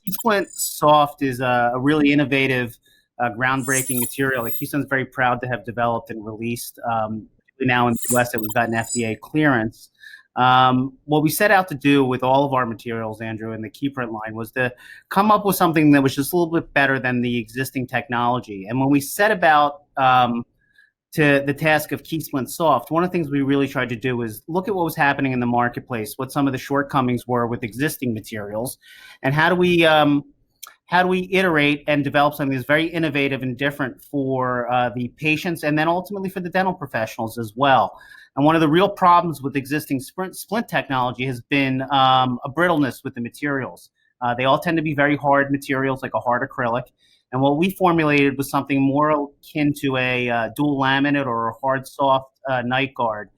KeySplint Soft is a really innovative, groundbreaking material that Keystone's very proud to have developed and released. Now in the US that we've gotten FDA clearance. What we set out to do with all of our materials, Andrew, in the KeyPrint line was to come up with something that was just a little bit better than the existing technology. And when we set about to the task of KeySplint Soft, one of the things we really tried to do is look at what was happening in the marketplace, what some of the shortcomings were with existing materials, and how do we iterate and develop something that's very innovative and different for the patients and then ultimately for the dental professionals as well. And one of the real problems with existing splint technology has been a brittleness with the materials. They all tend to be very hard materials, like a hard acrylic. And what we formulated was something more akin to a dual laminate or a hard soft night guard,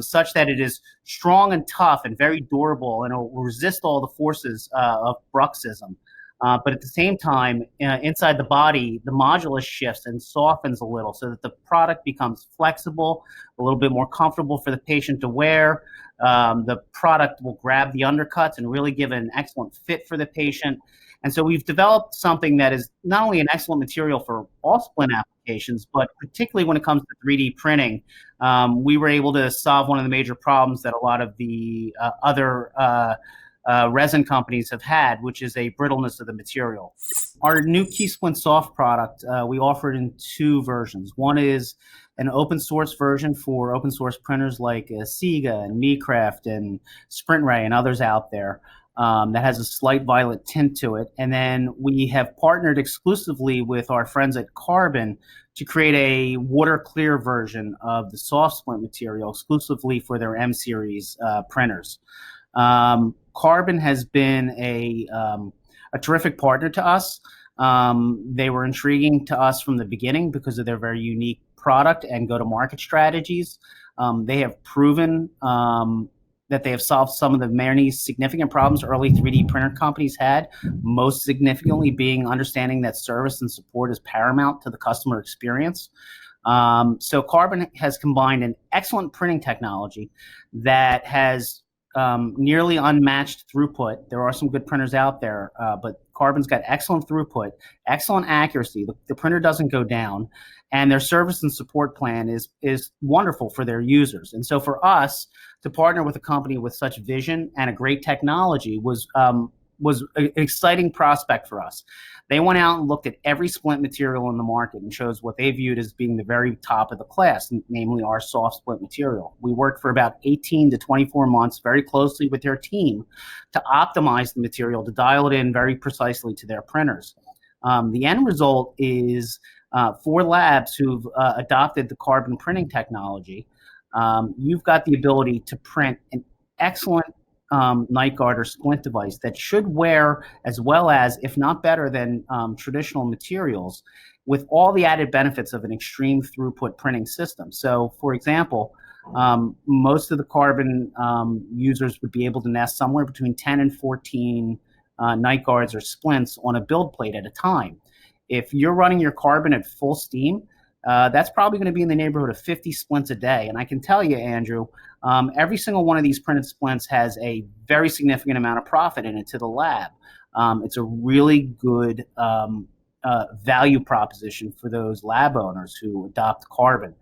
such that it is strong and tough and very durable, and it will resist all the forces of bruxism. But at the same time, inside the body, the modulus shifts and softens a little so that the product becomes flexible, a little bit more comfortable for the patient to wear. The product will grab the undercuts and really give an excellent fit for the patient. And so we've developed something that is not only an excellent material for all splint applications, but particularly when it comes to 3D printing, we were able to solve one of the major problems that a lot of the other resin companies have had, which is a brittleness of the material. Our new KeySplint Soft product, we offer it in two versions. One is an open source version for open source printers like Sega and MeCraft and SprintRay and others out there. That has a slight violet tint to it. And then we have partnered exclusively with our friends at Carbon to create a water clear version of the soft splint material exclusively for their M series printers. Carbon has been a terrific partner to us. They were intriguing to us from the beginning because of their very unique product and go-to-market strategies. They have proven that they have solved some of the many significant problems early 3D printer companies had, most significantly being understanding that service and support is paramount to the customer experience. So Carbon has combined an excellent printing technology that has nearly unmatched throughput. There are some good printers out there, but Carbon's got excellent throughput, excellent accuracy. The printer doesn't go down, and their service and support plan is wonderful for their users. And so for us to partner with a company with such vision and a great technology was an exciting prospect for us. They went out and looked at every splint material in the market and chose what they viewed as being the very top of the class, namely our soft splint material. We worked for about 18 to 24 months very closely with their team to optimize the material, to dial it in very precisely to their printers. The end result is for labs who've adopted the Carbon printing technology, you've got the ability to print an excellent night guard or splint device that should wear as well as, if not better than, traditional materials, with all the added benefits of an extreme throughput printing system. So, for example, most of the Carbon users would be able to nest somewhere between 10 and 14 night guards or splints on a build plate at a time. If you're running your Carbon at full steam, that's probably going to be in the neighborhood of 50 splints a day. And I can tell you, Andrew, every single one of these printed splints has a very significant amount of profit in it to the lab. It's a really good value proposition for those lab owners who adopt Carbon.